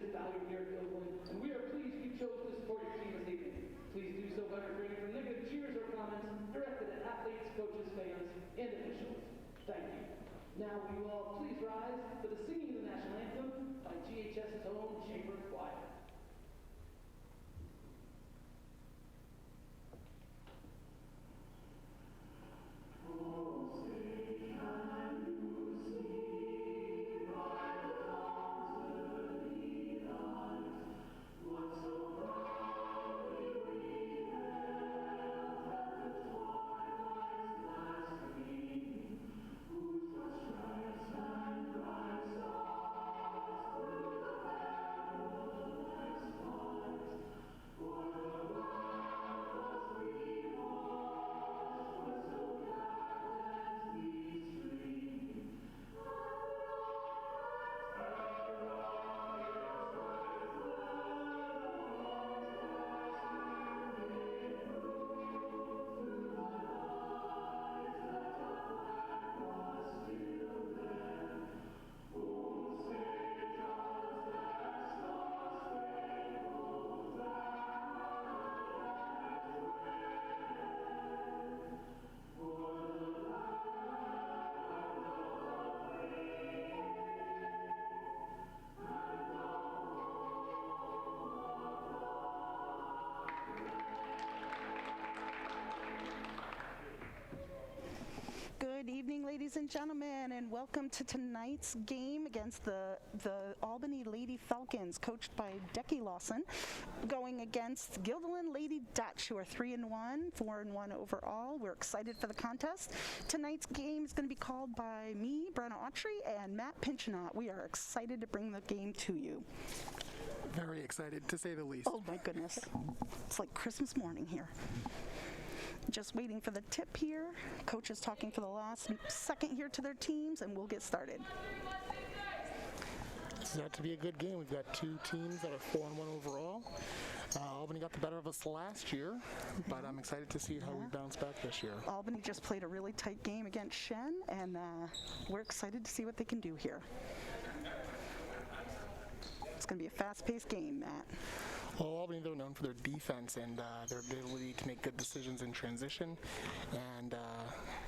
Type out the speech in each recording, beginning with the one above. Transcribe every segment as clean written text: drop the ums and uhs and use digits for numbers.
is valued here at Gilbert, and we are pleased you chose to support your team this evening. Please do so by refraining from negative cheers or comments directed at athletes, coaches, fans, and officials. Thank you. Now we will all please rise for the singing of the national anthem by GHS's own chamber choir. Good evening, ladies and gentlemen, and welcome to tonight's game against the Albany Lady Falcons, coached by Decky Lawson, going against Guilderland Lady Dutch, who are 3-1, 4-1 overall. We're excited for the contest. Tonight's game is going to be called by me, Brenna Autry, and Matt Pinchinot. We are excited to bring the game to you. Very excited, to say the least. Oh my goodness. It's like Christmas morning here. Just waiting for the tip here. Coach is talking for the last second here to their teams, and we'll get started. It's out to be a good game. We've got two teams that are 4-1 overall. Albany got the better of us last year, but I'm excited to see how we bounce back this year. Albany just played a really tight game against Shen, and we're excited to see what they can do here. It's going to be a fast-paced game, Matt. Well, Albany, they're known for their defense and their ability to make good decisions in transition. And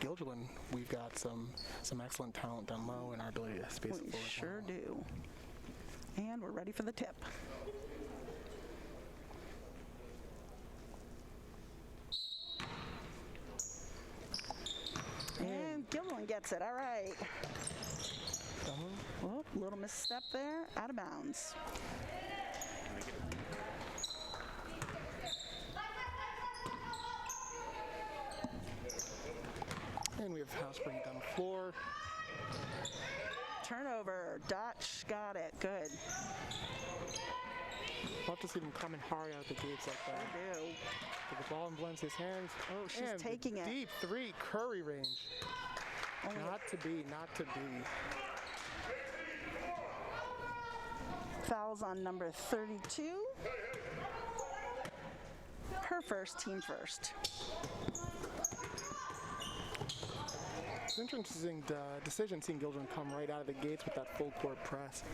Guilderland, we've got some excellent talent down low and our ability to space the floor. We sure do. And we're ready for the tip. And Guilderland gets it. All right. Oh, little misstep there. Out of bounds. And we have house bring it down the floor. Turnover. Dutch got it. Good. Love to see them coming hard out the gates like that. I do. But the ball in Valencia's hands. Oh, she's and taking it. Deep three, Curry range. Not to be, not to be. Fouls on number 32. Her first, team first. It's an interesting decision seeing Guilderland come right out of the gates with that full court press.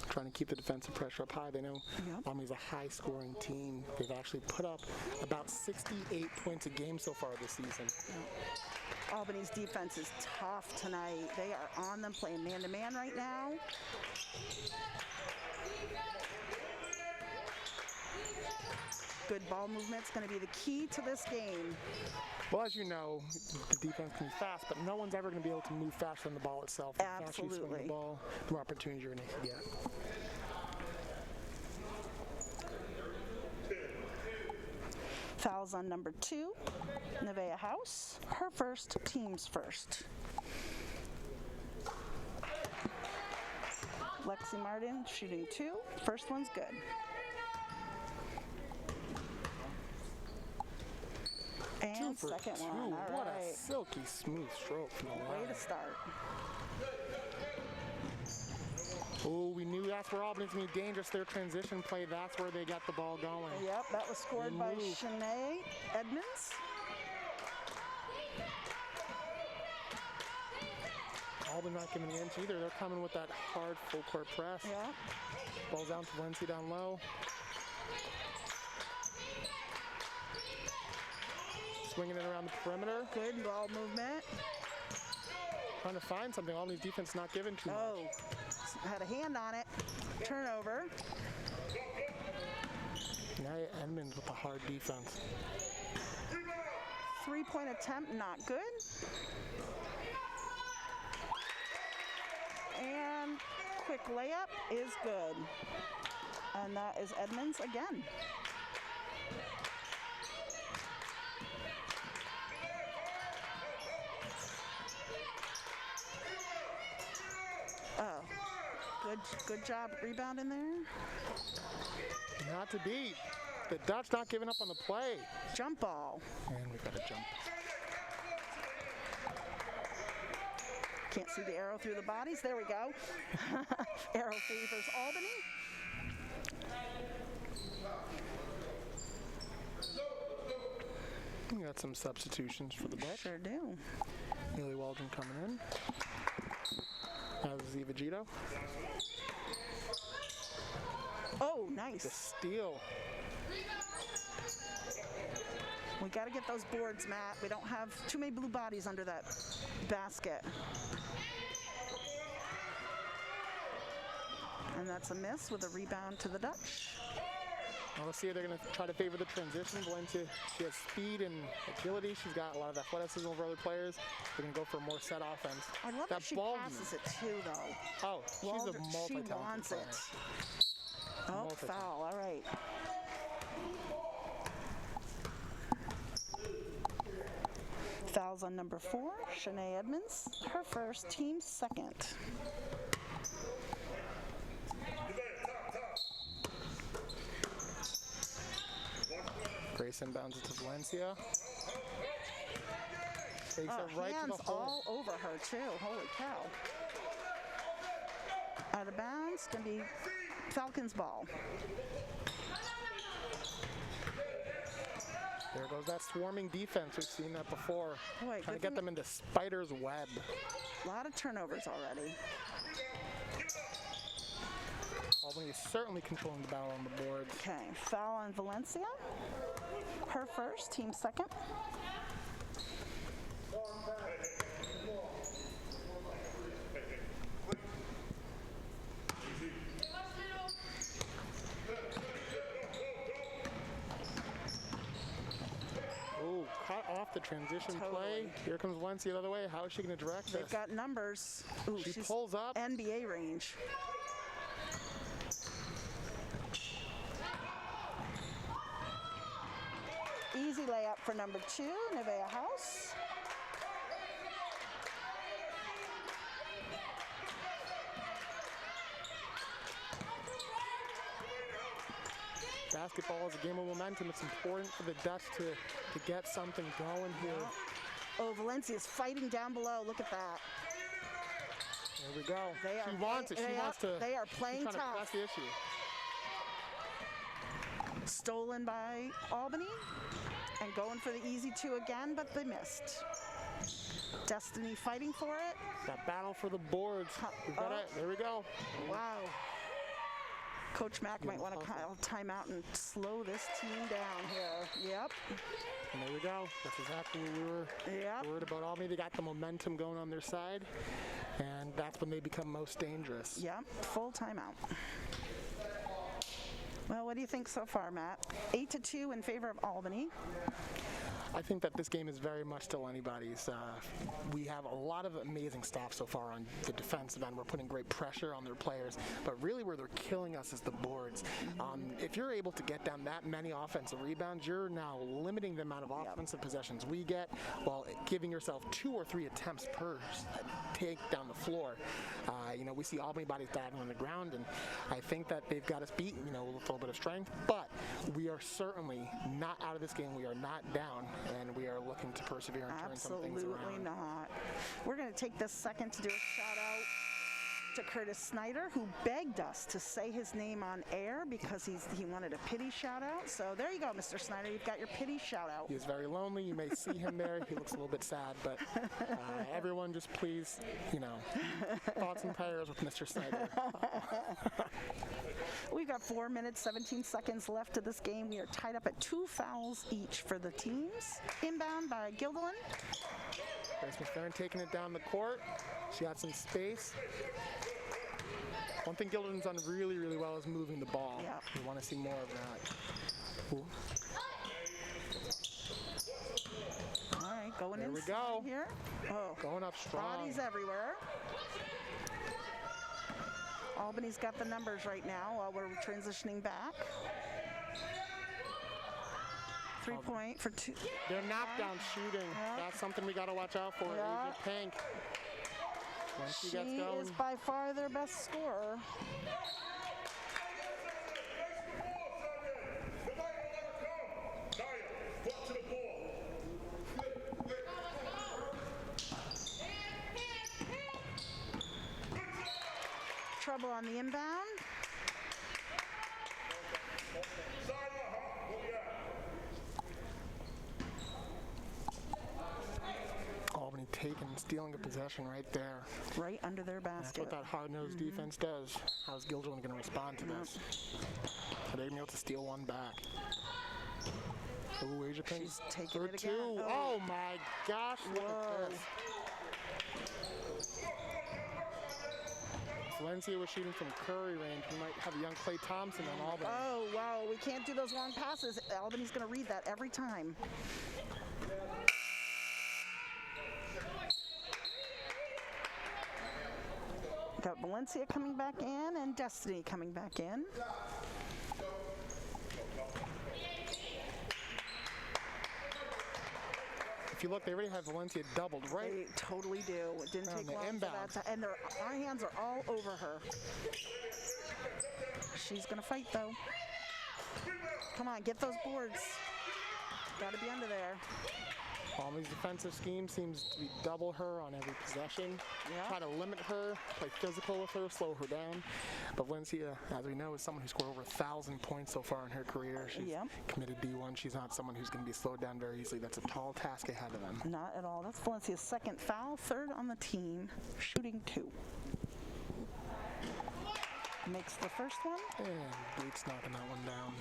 Trying to keep the defensive pressure up high. They know Albany's a high-scoring team. They've actually put up about 68 points a game so far this season. Albany's defense is tough tonight. They are on them playing man-to-man right now. Good ball movement's going to be the key to this game. Well, as you know, the defense can be fast, but no one's ever going to be able to move faster than the ball itself. The faster you swing the ball, the more opportunities you're going to get. Fouls on number 2, Nevaeh House. Her first, team's first. Lexi Martin shooting 2. First one's good. And second one. All what right. a silky smooth stroke from the line. Way to start. Oh, we knew that's where Albany's going to be dangerous. Their transition play, that's where they got the ball going. Yep, that was scored by Shanae Edmonds. Albany not giving an inch either. They're coming with that hard full court press. Yeah. Ball's down to Valencia down low. Swinging it around the perimeter. Good ball movement. Trying to find something. Albany's defense not giving too much. Oh, had a hand on it. Turnover. Now Edmonds with a hard defense. 3-point attempt, not good. And quick layup is good. And that is Edmonds again. Oh, good job rebounding there. Not to beat. The Dutch not giving up on the play. Jump ball. And we've got a jump. Can't see the arrow through the bodies. There we go. Arrow favors Albany. We got some substitutions for the Dutch. Sure do. Haley Waldron coming in. As Eva Gito. Oh, The nice. steal. We got to get those boards, Matt. We don't have too many blue bodies under that basket. And that's a miss with a rebound to the Dutch. Well, let's see if they're going to try to favor the transition. Valencia, she has speed and agility. She's got a lot of athleticism over other players. They're going to go for more set offense. I love that she ball passes it too, though. Oh, she's Waldron, a she multi-talented wants player. it. Oh, Multi-talented. foul. All right. Fouls on number 4, Shanae Edmonds. Her first, team second. Grace inbounds it to Valencia. Takes it right to Hands the hole. all over her, too. Holy cow. Out of bounds. Going to be Falcons ball. There goes that swarming defense. We've seen that before. Boy, Trying to good get thing- them into spider's web. A lot of turnovers already. Albany is certainly controlling the battle on the boards. Okay, foul on Valencia. Her first, team second. Ooh, cut off the transition play. Totally. Here comes Valencia the other way. How is she going to direct They've this? got numbers. Ooh, She she's pulls up. NBA range. Easy layup for number 2, Nevaeh House. Basketball is a game of momentum. It's important for the Dutch to get something going here. Oh, Valencia's fighting down below. Look at that. There we go. They She are- wants it. they She are- wants to. they are she's playing trying to tough. press the issue. Stolen by Albany and going for the easy 2 again, but they missed. Destiny fighting for it. That battle for the boards. We've got it. There we go. Wow. Coach Mack might want to call timeout and slow this team down here. Yep. And there we go. That's exactly what we were Yep. worried about Albany. They got the momentum going on their side, and that's when they become most dangerous. Yep. Full timeout. Well, what do you think so far, Matt? 8-2 in favor of Albany. I think that this game is very much still anybody's. We have a lot of amazing stops so far on the defensive end. We're putting great pressure on their players, but really where they're killing us is the boards. If you're able to get down that many offensive rebounds, you're now limiting the amount of offensive possessions we get while giving yourself 2 or 3 attempts per take down the floor. We see Albany bodies diving on the ground, and I think that they've got us beat, with a little bit of strength, but we are certainly not out of this game. We are not down, and we are looking to persevere and turn some things Absolutely around. not. We're going to take this second to do a shout out to Curtis Snyder, who begged us to say his name on air because he wanted a pity shout out. So there you go, Mr. Snyder. You've got your pity shout out. He is very lonely. You may see him there. He looks a little bit sad, but everyone just please, thoughts and prayers with Mr. Snyder. We've got 4 minutes, 17 seconds left of this game. We are tied up at 2 fouls each for the teams. Inbound by Gilderland. Grace McFerrin taking it down the court. She had some space. One thing Gilderland's done really, really well is moving the ball. Yeah. We want to see more of that. Ooh. All right, going There we inside go. here. Oh, Going up strong. bodies everywhere. Albany's got the numbers right now while we're transitioning back. 3-point for 2. They're knockdown shooting. That's something we got to watch out for. Yeah. Asia Pink. Once she She gets going. is by far their best scorer. Trouble on the inbound. Albany taking, stealing a possession right there. Right under their That's basket. what that hard-nosed defense does. How's Gilderland going to respond to this? Are they going to be able to steal one back? Ooh, Asia Pink. She's taking for it again. 2. Oh my gosh, look at this. Valencia was shooting from Curry range. We might have a young Klay Thompson on Albany. Oh, wow, we can't do those long passes. Albany's going to read that every time. Got Valencia coming back in and Destiny coming back in. If you look, they already have Valencia doubled, right? They totally do. It didn't On take the long for inbound. that to, and our hands are all over her. She's gonna fight though. Come on, get those boards. Gotta be under there. Albany's defensive scheme seems to be double her on every possession. Yeah. Try to limit her, play physical with her, slow her down. But Valencia, as we know, is someone who scored over 1,000 points so far in her career. She's Yeah. committed D1. She's not someone who's going to be slowed down very easily. That's a tall task ahead of them. Not at all. That's Valencia's second foul, third on the team, shooting 2. Makes the first one. And Gates knocking that one down.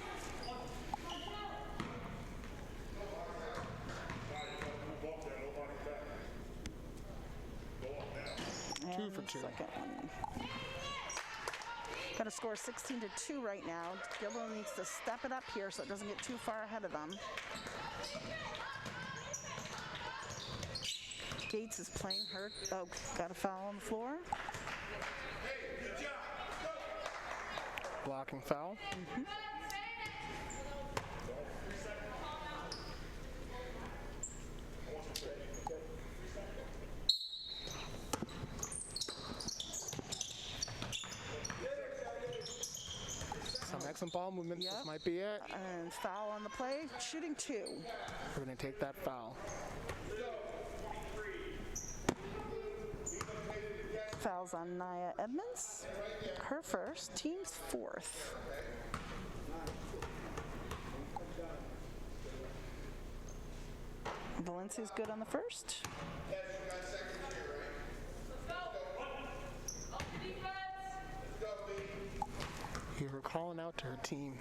And 2 for 2. Second one. Got to score 16-2 right now. Gilderland needs to step it up here so it doesn't get too far ahead of them. Gates is playing hurt. Oh, got a foul on the floor. Blocking foul. Some excellent ball movement. Yep. This might be it. And foul on the play, shooting 2. We're going to take that foul. Fouls on Nia Edmonds. Her first, team's 4th. Valencia's good on the first. You were calling out to her team.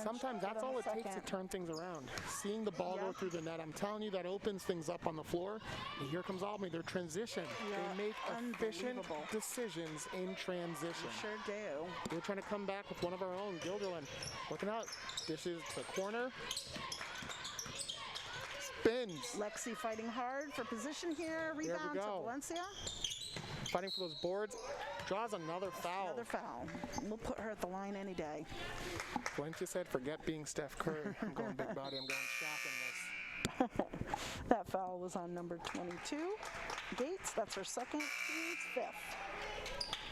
Sometimes that's all it takes to turn things around. Seeing the ball go through the net, I'm telling you, that opens things up on the floor. And here comes Albany, their transition. Yeah, They make efficient unbelievable. decisions in transition. Sure do. We're trying to come back with one of our own. Gilderland looking out. Dishes to the corner. Spins. Lexi fighting hard for position here. There we Rebound to go. Valencia. Fighting for those boards. Draws another foul. Another foul. We'll put her at the line any day. Valencia said, forget being Steph Curry. I'm going big body. I'm going shocking this. That foul was on number 22. Gates, that's her second. Team's 5th.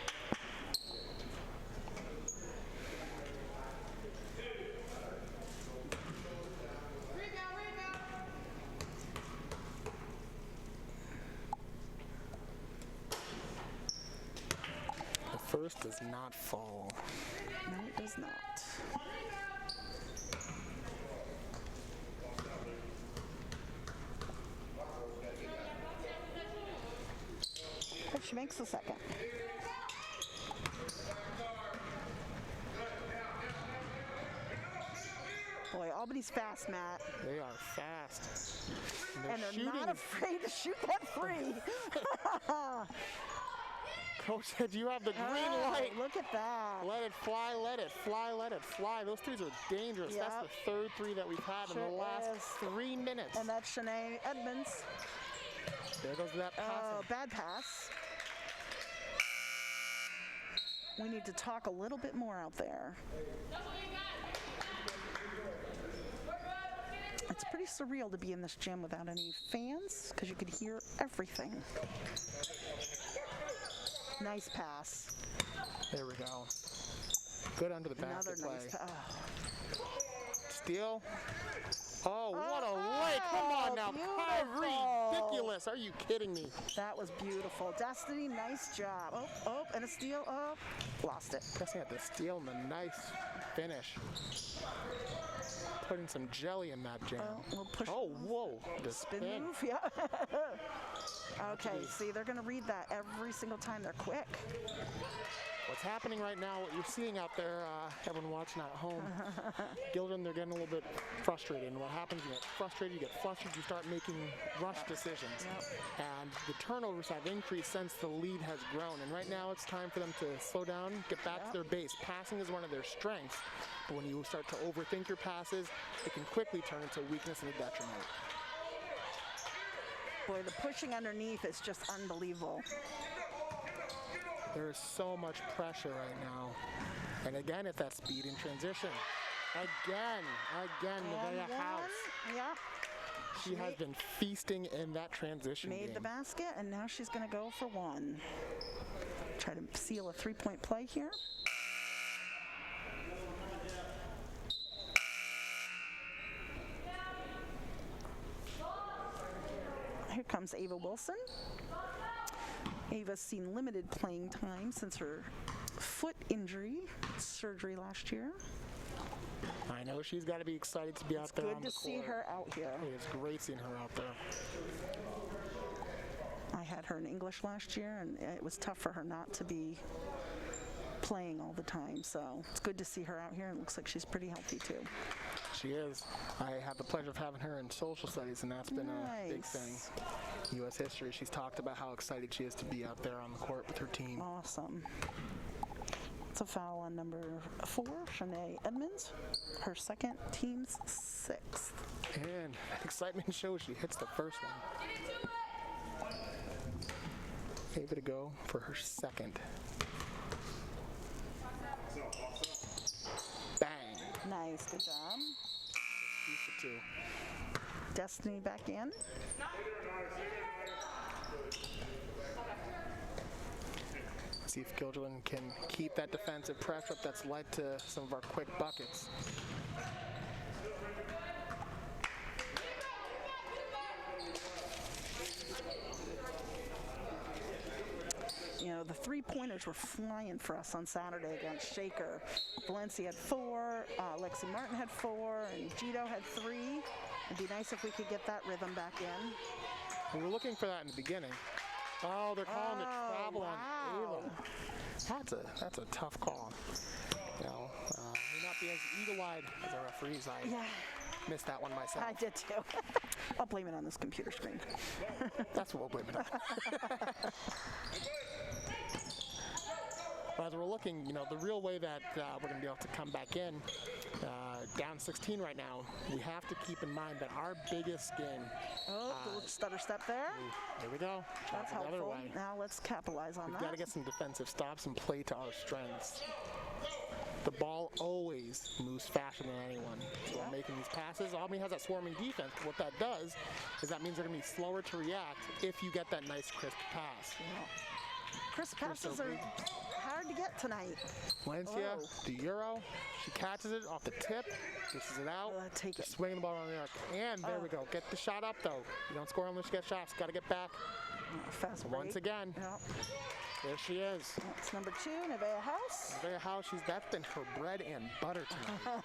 first does not fall. No, it does not. Oh, she makes the second. Boy, Albany's fast, Matt. They are fast. And they're shooting. not afraid to shoot that free. Coach said you have the green light. Look at that. Let it fly, let it fly, let it fly. Those threes are dangerous. Yep. That's the third three that we've had in Sure the last is. 3 minutes. And that's Shanae Edmonds. There goes that pass. Bad pass. We need to talk a little bit more out there. It's pretty surreal to be in this gym without any fans because you could hear everything. Nice pass. There we go. Good under the basket Another play. nice pass. Steal. Oh, what a lay. Come on now. Beautiful. Ridiculous. Are you kidding me? That was beautiful. Destiny, nice job. Oh, and a steal. Oh, lost it. Destiny had the steal and the nice finish. Putting some jelly in that jam. We'll push. Oh, whoa. The Spin move, yeah. Okay, see, they're going to read that every single time. They're quick. What's happening right now, what you're seeing out there, everyone watching at home, Gildren, they're getting a little bit frustrated. And what happens, you get frustrated, you get flustered, you start making rush decisions. Yep. And the turnovers have increased since the lead has grown. And right now it's time for them to slow down, get back to their base. Passing is one of their strengths. But when you start to overthink your passes, it can quickly turn into a weakness and a detriment. Boy, the pushing underneath is just unbelievable. There is so much pressure right now. And again, it's that speed in transition. Again, Nevaeh House. Yeah. She has been feasting in that transition Made game. the basket, and now she's going to go for one. Try to seal a three-point play here. Here comes Ava Wilson. Ava's seen limited playing time since her foot injury surgery last year. I know she's got to be excited to be out there on the court. Good to see her out here. It is great seeing her out there. I had her in English last year, and it was tough for her not to be playing all the time. So it's good to see her out here, and it looks like she's pretty healthy too. She is. I had the pleasure of having her in social studies, and that's been a big thing. U.S. history. She's talked about how excited she is to be out there on the court with her team. Awesome. It's a foul on number 4, Shanae Edmonds. Her second, team's 6th. And excitement shows she hits the first one. Ava to go for her second. Bang. Nice, good job. 2 for 2. Destiny back in. See if Gildren can keep that defensive pressure up that's led to some of our quick buckets. You know, the three-pointers were flying for us on Saturday against Shaker. Valencia had 4, Lexi Martin had 4, and Gito had 3. It'd be nice if we could get that rhythm back in. We were looking for that in the beginning. Oh, they're calling the travel on Ava. That's a tough call. You know, may not be as eagle-eyed as our referees. I missed that one myself. I did too. I'll blame it on this computer screen. That's what we'll blame it on. But as we're looking, you know, the real way that we're going to be able to come back in, down 16 right now, we have to keep in mind that our biggest game. Oh, little stutter step there. There we go. That's the other helpful. way. Now let's capitalize on We've that. got to get some defensive stops and play to our strengths. The ball always moves faster than anyone. So we're making these passes. Albany has that swarming defense. But what that does is that means they're going to be slower to react if you get that nice crisp pass. Yeah. Crisp passes are hard to get tonight. Valencia, the Euro, she catches it off the tip, dishes it out, Take it. swinging the ball around the arc. And there we go. Get the shot up, though. You don't score unless you get shots. Got to get back. Fast break. Once again. Yep. There she is. That's number 2, Nevaeh House. Nevaeh House, that's been her bread and butter tonight.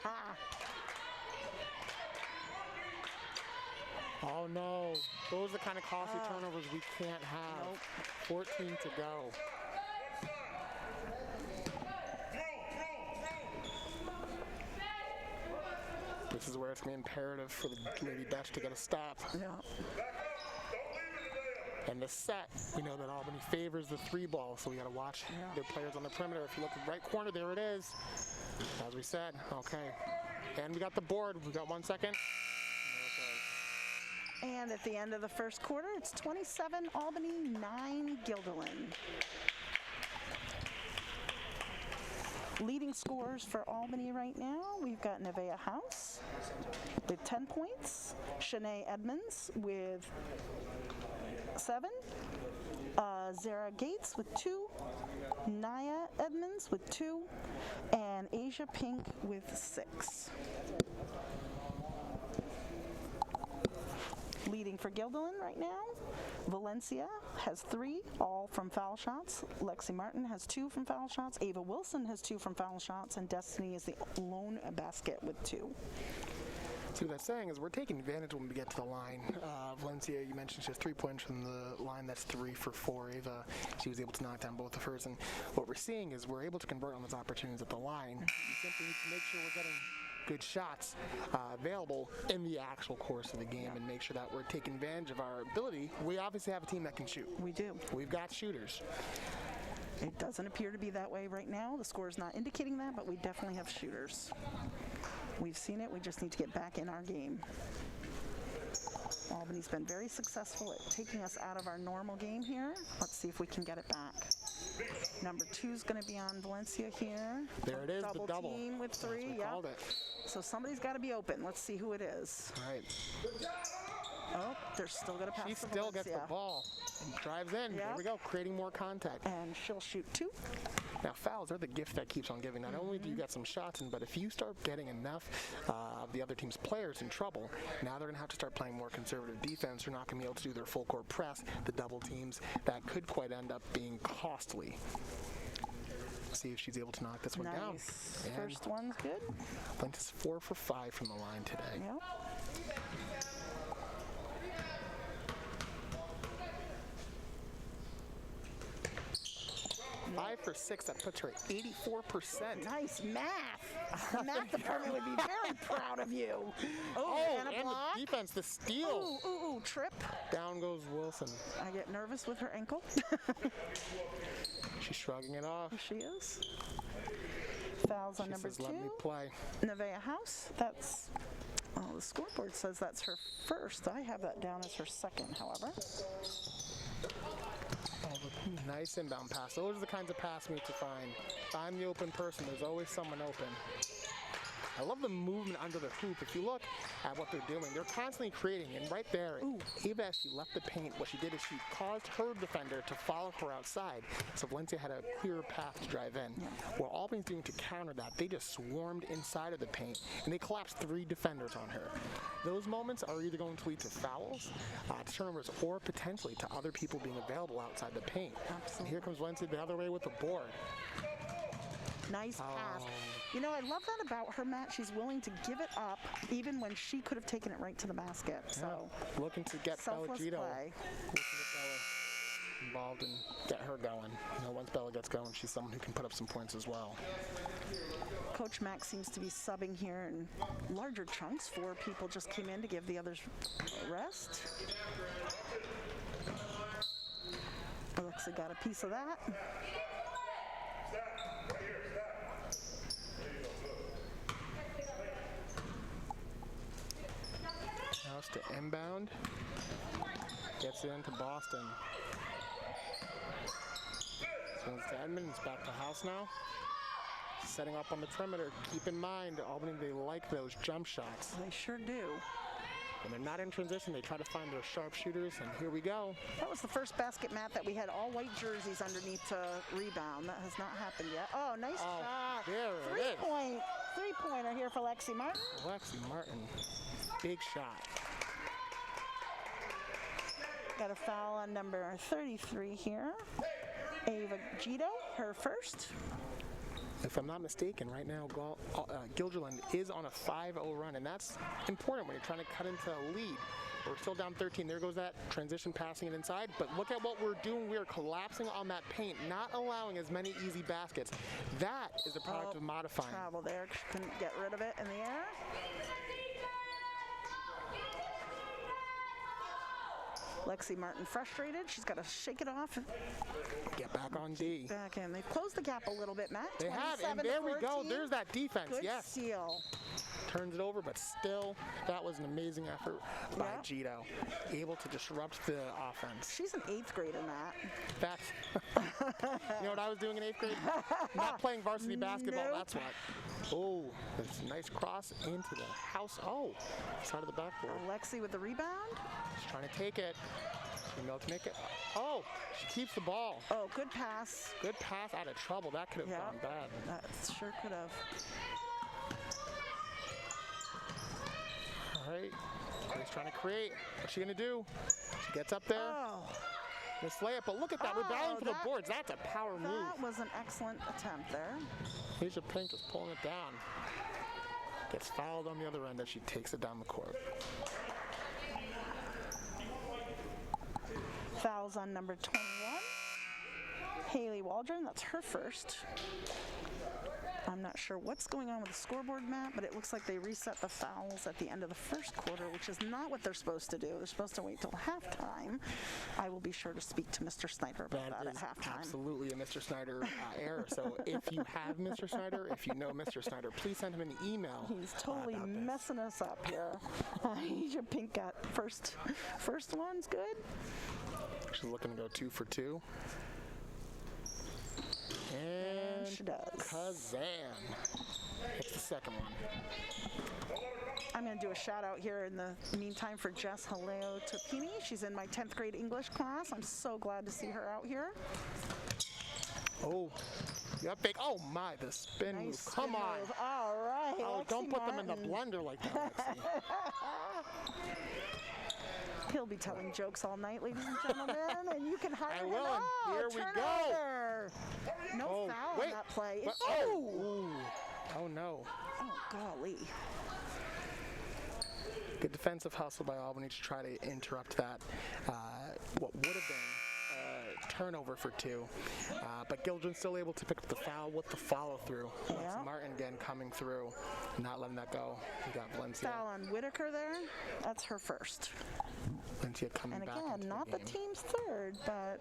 Oh no, those are the kind of costly turnovers we can't have. Nope. 14 to go. This is where it's going to be imperative for the Lady Dutch to get a stop. Yeah. And the set, we know that Albany favors the 3-ball, so we got to watch their players on the perimeter. If you look at the right corner, there it is. As we said, okay. And we got the board. We got 1 second. And at the end of the first quarter, it's 27 Albany, 9 Guilderland. Leading scorers for Albany right now, we've got Nevaeh House with 10 points, Shanae Edmonds with 7, Zara Gates with 2, Naya Edmonds with 2, and Asia Pink with 6. Leading for Guilderland right now, Valencia has 3, all from foul shots. Lexi Martin has 2 from foul shots. Ava Wilson has 2 from foul shots. And Destiny is the lone basket with 2. So what that's saying is we're taking advantage when we get to the line. Valencia, you mentioned she has 3 points from the line. That's 3 for 4. Ava, she was able to knock down both of hers. And what we're seeing is we're able to convert on those opportunities at the line. We simply need to make sure we're getting good shots available in the actual course of the game and make sure that we're taking advantage of our ability. We obviously have a team that can shoot. We do. We've got shooters. It doesn't appear to be that way right now. The score is not indicating that, but we definitely have shooters. We've seen it. We just need to get back in our game. Albany's been very successful at taking us out of our normal game here. Let's see if we can get it back. Number 2 is going to be on Valencia here. There it is, the double. Team with 3, yeah. So somebody's got to be open. Let's see who it is. All right. Oh, they're still going to pass She to still Valencia. gets the ball and drives in. Yeah. There we go, creating more contact. And she'll shoot 2. Now, fouls are the gift that keeps on giving. Not only do you get some shots in, but if you start getting enough of the other team's players in trouble, now they're going to have to start playing more conservative defense. They're not going to be able to do their full court press, the double teams. That could quite end up being costly. See if she's able to knock this one down. Nice. First one's good. Linda's 4 for 5 from the line today. Yep. 5 for 6, that puts her at 84%. Nice math. The math department would be very proud of you. Oh, and a and block. the defense, the steal. Ooh, trip. Down goes Wilson. I get nervous with her ankle. She's shrugging it off. She is. Fouls on She number says, 2. let me play. Nevaeh House, that's, well, the scoreboard says that's her first. I have that down as her second, however. Nice inbound pass. Those are the kinds of pass meets to find. If I'm the open person, there's always someone open. I love the movement under the hoop. If you look at what they're doing, they're constantly creating. And right there, Ava, as she left the paint, what she did is she caused her defender to follow her outside. So Valencia had a clearer path to drive in. Yeah. What Albany's doing to counter that, they just swarmed inside of the paint, and they collapsed 3 defenders on her. Those moments are either going to lead to fouls, to turnovers, or potentially to other people being available outside the paint. Absolutely. And here comes Valencia the other way with the board. Nice pass. You know, I love that about her, Matt. She's willing to give it up even when she could have taken it right to the basket. So looking to get selfless Bellagito play. Involved and get her going. You know, once Bella gets going, she's someone who can put up some points as well. Coach Max seems to be subbing here in larger chunks. 4 people just came in to give the others a rest. Alexa got a piece of that. House to inbound. Gets it into Boston. Swings to Edmonds, back to House now. Setting up on the perimeter. Keep in mind, Albany, they like those jump shots. They sure do. When they're not in transition, they try to find their sharpshooters, and here we go. That was the first basket, Matt, that we had all white jerseys underneath to rebound. That has not happened yet. Oh, nice shot. There it is. Three-pointer here for Lexi Martin. Lexi Martin, big shot. Got a foul on number 33 here. Ava Gito, her first. If I'm not mistaken, right now Guilderland is on a 5-0 run, and that's important when you're trying to cut into a lead. We're still down 13. There goes that transition passing it inside. But look at what we're doing. We are collapsing on that paint, not allowing as many easy baskets. That is a product of modifying. Travel there. She couldn't get rid of it in the air. Lexi Martin frustrated. She's got to shake it off. Get back on D. Back in. They've closed the gap a little bit, Matt. They have, and there we go. There's that defense. Good yes. steal. Turns it over, but still, that was an amazing effort by Gito. Able to disrupt the offense. She's an 8th grader, Matt. That's, you know what I was doing in 8th grade? Not playing varsity basketball, that's what. Oh, that's a nice cross into the house. Oh, side of the backboard. Lexi with the rebound. She's trying to take it. Email to make it. Oh, she keeps the ball. Oh, good pass. Good pass out of trouble. That could have gone bad. That sure could have. All right, Grace trying to create. What's she gonna do? She gets up there. Oh. This layup, but look at that. We're battling for the boards. That's a power move. That was an excellent attempt there. Asia Pink just pulling it down. Gets fouled on the other end as she takes it down the court. Fouls on number 21. Haley Waldron, that's her first. I'm not sure what's going on with the scoreboard, Matt, but it looks like they reset the fouls at the end of the first quarter, which is not what they're supposed to do. They're supposed to wait till halftime. I will be sure to speak to Mr. Snyder about that at halftime. Absolutely a Mr. Snyder error. So if you have Mr. Snyder, if you know Mr. Snyder, please send him an email. He's totally messing us up here. Asia Pink got first one's good. She's looking to go 2 for 2. And she does. Kazan. It's the second one. I'm going to do a shout out here in the meantime for Jess Haleo Topini. She's in my 10th grade English class. I'm so glad to see her out here. Oh, yep, big. Oh my, the spin Nice move. spin Come on. move. All right. Oh, Lexi don't put them in the Martin. blender like that, Lexi. He'll be telling jokes all night, ladies and gentlemen, and you can hire I him. will, and Oh, here we go. turnover. No foul on that play. Oh no. Oh, golly. Good defensive hustle by Albany to try to interrupt that, what would have been a turnover for 2. But Gildren's still able to pick up the foul with the follow-through. Yeah. Martin again coming through, not letting that go. You got Valencia. Foul on Whitaker there. That's her first. Valencia coming back And again, into not the the game. team's third, but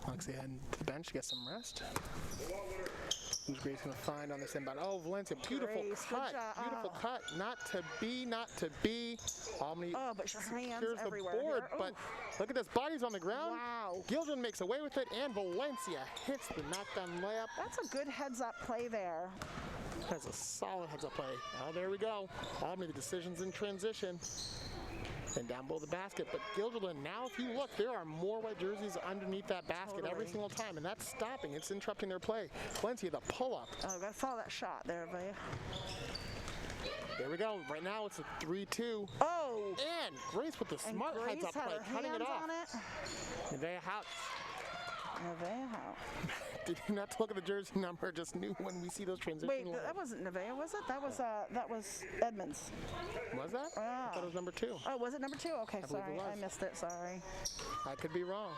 Lexi heading to the bench to get some rest. Who's Grace going to find on this inbound? Oh, Valencia, beautiful Grace, cut. good job. Beautiful Oh. cut. Not to be. Albany but her hands secures the everywhere board, here. but look at this. Body's on the ground. Wow. Gildren makes away with it, and Valencia hits the knockdown layup. that's a good heads-up play there. That's a solid heads-up play. Oh, there we go. Albany, the decisions in transition. And down below the basket. But Guilderland, now if you look, there are more white jerseys underneath that basket every single time, and that's stopping. It's interrupting their play. Valencia, the pull-up. Oh, gotta follow that shot there, Vaya. There we go. Right now it's a 3-2. Oh! And Grace with the And smart Grace heads-up had play, her cutting it hands off. on it. Nevaeh Hout. Nevaeh Hout. Did you not look at the jersey number? Just knew when we see those transition Wait, lines. that wasn't Nevaeh, was it? That was Edmonds. Was that? I thought it was number 2. Oh, was it number 2? Okay, believe it sorry, I was. missed it. Sorry. I could be wrong.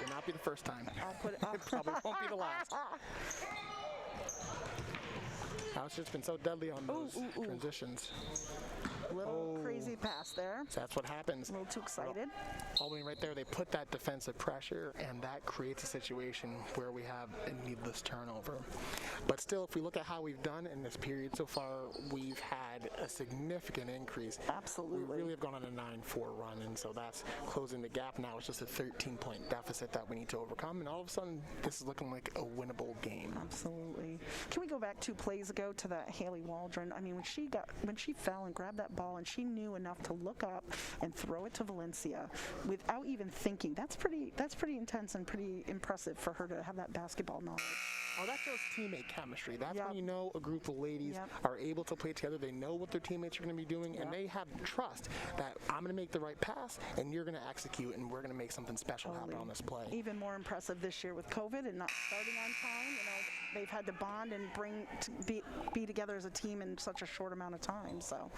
Will not be the first time. I'll put it. It probably won't be the last. House just been so deadly on those transitions. Little crazy pass there. So that's what happens. A little too excited. Albany right there, they put that defensive pressure, and that creates a situation where we have a needless turnover. But still, if we look at how we've done in this period so far, we've had a significant increase. Absolutely. We really have gone on a 9-4 run, and so that's closing the gap now. It's just a 13-point deficit that we need to overcome, and all of a sudden, this is looking like a winnable game. Absolutely. Can we go back 2 plays ago to that Haley Waldron? I mean, when she fell and grabbed that ball ball, and she knew enough to look up and throw it to Valencia without even thinking. That's pretty intense and pretty impressive for her to have that basketball knowledge. Oh, that shows teammate chemistry. That's Yep. when you know a group of ladies Yep. are able to play together. They know what their teammates are going to be doing, and they have trust that I'm going to make the right pass, and you're going to execute, and we're going to make something special happen on this play. Even more impressive this year with COVID and not starting on time. You know, they've had to bond and be together as a team in such a short amount of time. So,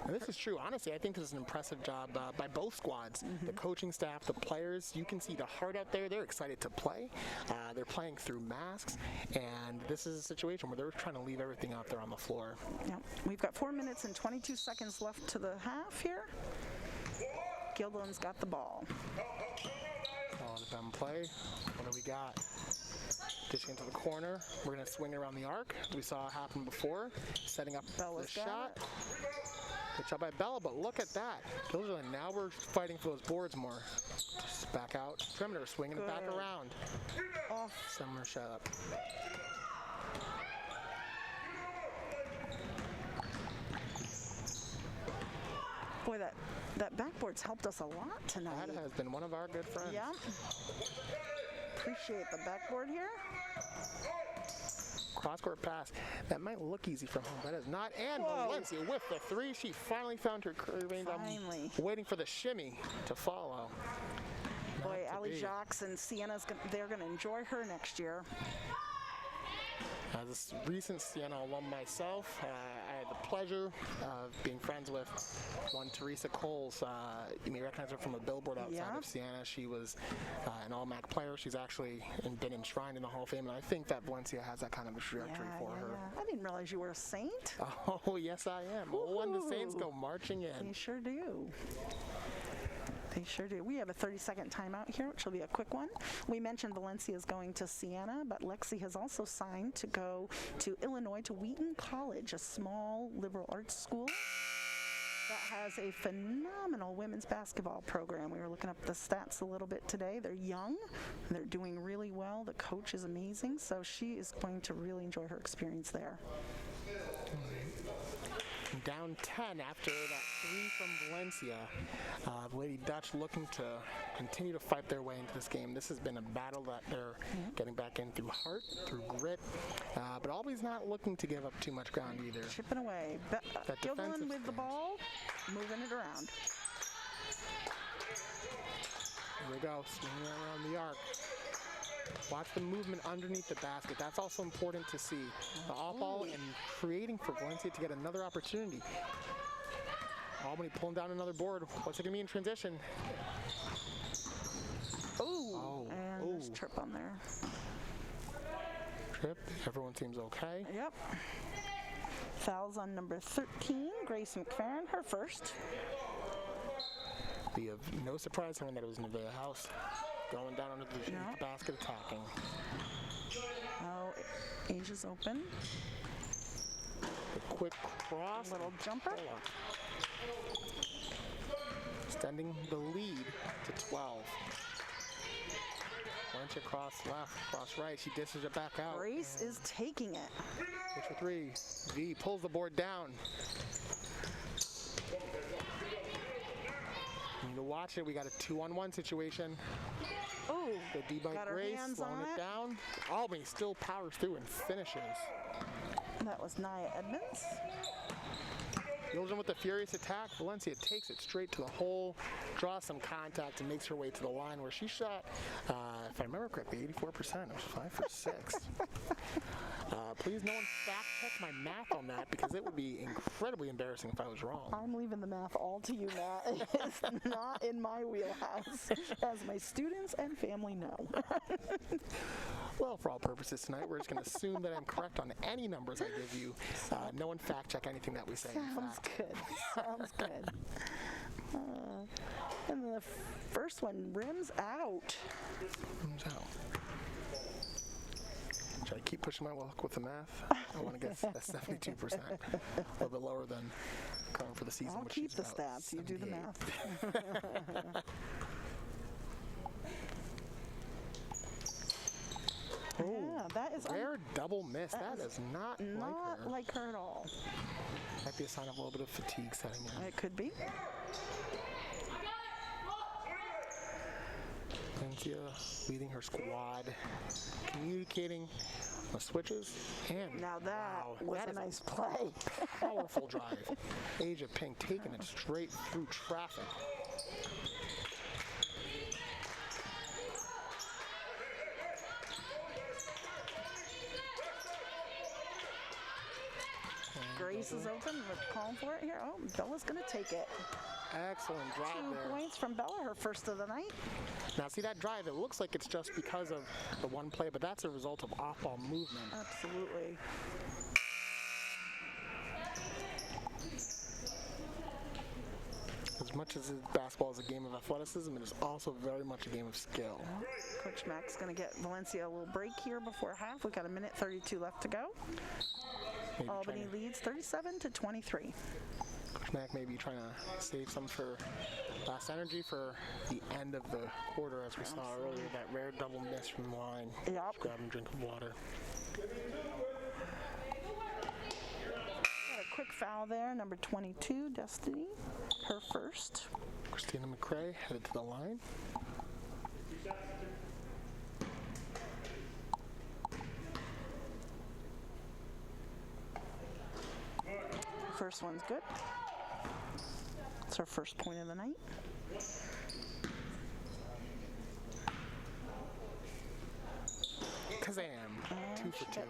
And this is true. Honestly, I think this is an impressive job by both squads. The coaching staff, the players. You can see the heart out there. They're excited to play. They're playing through masks, and this is a situation where they're trying to leave everything out there on the floor. yeah, we've got 4 minutes and 22 seconds left to the half here. Gildan's got the ball. Oh, the dumb play. What do we got? Dishing into the corner. We're going to swing around the arc. We saw it happen before. Setting up Bella's the got shot. Good shot by Bella, but look at that. Gildan, now we're fighting for those boards more. Just back out. Perimeter, swinging it back Good. around. Off. Summer shut up. Boy, that backboard's helped us a lot tonight. That has been one of our good friends. Yeah. Appreciate the backboard here. Cross-court pass. That might look easy from home, but it's not. And Whoa. Valencia with the three. She finally found her curving. Finally. I'm waiting for the shimmy to follow. Boy, Not to Ali be. Jacques and Sienna's they're going to enjoy her next year. As a recent Siena alum myself, I had the pleasure of being friends with one Teresa Coles. You may recognize her from a billboard outside Yeah. of Siena. She was an All-MAC player. She's actually been enshrined in the Hall of Fame, and I think that Valencia has that kind of a trajectory for her. I didn't realize you were a Saint. Oh, yes, I am. Oh, when the Saints go marching in. They sure do. They sure do. We have a 30-second timeout here, which will be a quick one. We mentioned Valencia is going to Siena, but Lexi has also signed to go to Illinois to Wheaton College, a small liberal arts school that has a phenomenal women's basketball program. We were looking up the stats a little bit today. They're young. They're doing really well. The coach is amazing, so she is going to really enjoy her experience there. Down 10 after that three from Valencia. The Lady Dutch looking to continue to fight their way into this game. This has been a battle that they're getting back in through heart, through grit, but always not looking to give up too much ground either. Chipping away. That Gildan defensive with the stance. ball, moving it around. Here we go, swinging around the arc. Watch the movement underneath the basket. That's also important to see. The off ball and creating for Valencia to get another opportunity. Albany pulling down another board. What's it going to be in transition? Ooh, and there's ooh. trip on there. Trip. Everyone seems okay. Yep. Fouls on number 13, Grace McFerrin, her first. Be of no surprise hearing that it was Nevaeh House going down under the Yeah. basket attacking. Oh, Asia's open. A quick cross. Little jumper. Hold on. Extending the lead to 12. Valencia cross left, cross right. She dishes it back out. Grace is taking it. Push for three. V pulls the board down. You need to watch it. We got a 2-on-1 situation. Oh, Good D by got her Grace, hands slowing on it it. down. Albany still powers through and finishes. That was Nia Edmonds. Gildan with the furious attack. Valencia takes it straight to the hole, draws some contact, and makes her way to the line where she shot, if I remember correctly, 84%. It was 5 for 6. Please no one fact check my math on that because it would be incredibly embarrassing if I was wrong. I'm leaving the math all to you, Matt. It's not in my wheelhouse, as my students and family know. Well, for all purposes tonight, we're just going to assume that I'm correct on any numbers I give you. No one fact check anything that we say. in Sounds fact. good. Sounds good. And the first one rims out. So, should I keep pushing my luck with the math? I want to get that 72%. A little bit lower than current for the season. I'll which keep is the about stats. You do the 78. math. Oh, Yeah, That is rare double miss. That is not like her. like her at all. Might be a sign of a little bit of fatigue setting in. It could be. Valencia leading her squad, communicating the switches, and Now that was that a is nice play. powerful drive. Asia Pink taking it straight through traffic. Grace is open. We're calling for it here. Oh, Bella's going to take it. Excellent drive 2 there. points from Bella, her first of the night. Now see that drive, it looks like it's just because of the one play, but that's a result of off-ball movement. Absolutely. As much as basketball is a game of athleticism, it is also very much a game of skill. Coach Mack's going to get Valencia a little break here before half. We've got 1:32 left to go. Maybe Albany leads 37-23. Coach Mack may be trying to save some for last energy for the end of the quarter, as we saw earlier, that rare double miss from the line. Yep. Just grab a drink of water. Got a quick foul there, number 22, Destiny, her first. Christina McCrae headed to the line. First one's good. It's her first point of the night. Kazam, 2 for 2.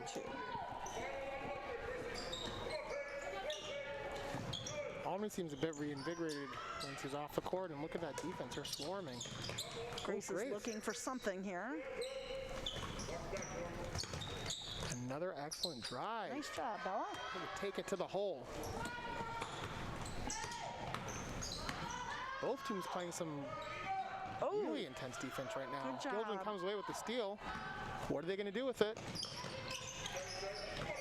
Albany seems a bit reinvigorated when she's off the court, and look at that defense, they're swarming. Grace is looking for something here. Another excellent drive. Nice job, Bella. Take it to the hole. Both teams playing some really intense defense right now. Good job. Gildan comes away with the steal. What are they going to do with it?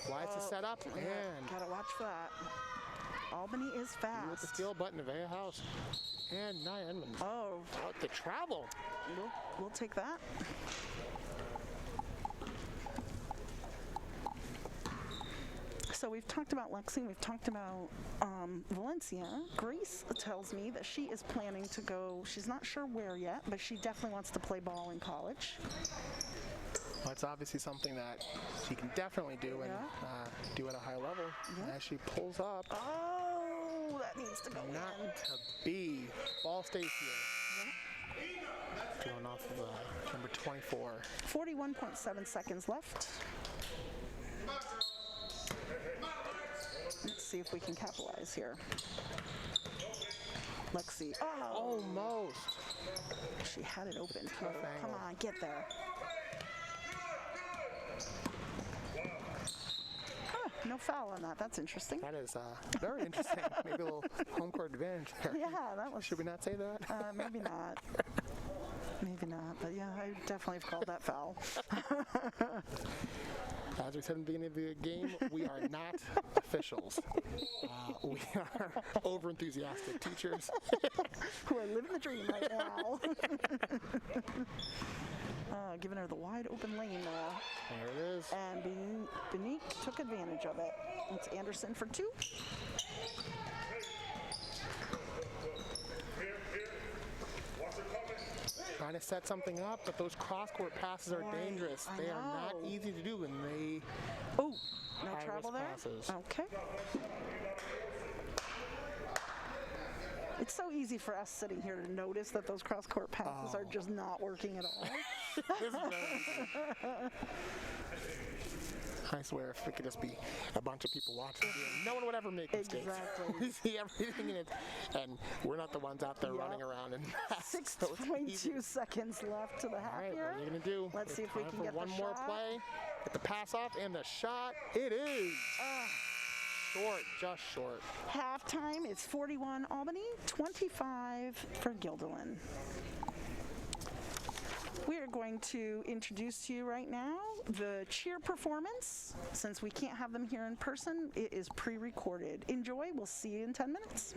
Wise to set up, and Gotta watch for that. Albany is fast. with the steal, but Nevaeh House and Nia Edmonds. Oh, Out to travel. we'll take that. So we've talked about Lexi, we've talked about Valencia. Grace tells me that she is planning to go, she's not sure where yet, but she definitely wants to play ball in college. Well, it's obviously something that she can definitely do and do at a high level. As she pulls up. Oh, that needs to go Not in. to be. Ball stays here. Going off of number 24. 41.7 seconds left. Let's see if we can capitalize here. Lexi. Oh, Almost. she had it open. Come angle. on, get there. Huh, no foul on that. That's interesting. That is very interesting. Maybe a little home court advantage there. Yeah, that was. Should we not say that? Maybe not. Maybe not. But yeah, I definitely have called that foul. As we said in the beginning of the game, we are not officials. We are over-enthusiastic teachers. Who are living the dream right now. Giving her the wide open lane now. There it is. And Benique took advantage of it. It's Anderson for 2. Trying to set something up, but those cross-court passes are dangerous. I They are not know. easy to do, and they Oh, no high-risk travel there? passes. Okay. It's so easy for us sitting here to notice that those cross-court passes are just not working at all. This is very easy. I swear, if it could just be a bunch of people watching, no one would ever make mistakes. Exactly. We see everything in it, and we're not the ones out there running around. And so it's easy. 6.2 seconds left to the half All right, here. what are you gonna do? Let's see if we Time can for get one the more shot. play. Get the pass off and the shot. It is short, just short. Halftime, it's 41 Albany, 25 for Guilderland. We are going to introduce to you right now the cheer performance. Since we can't have them here in person, it is pre-recorded. Enjoy, we'll see you in 10 minutes.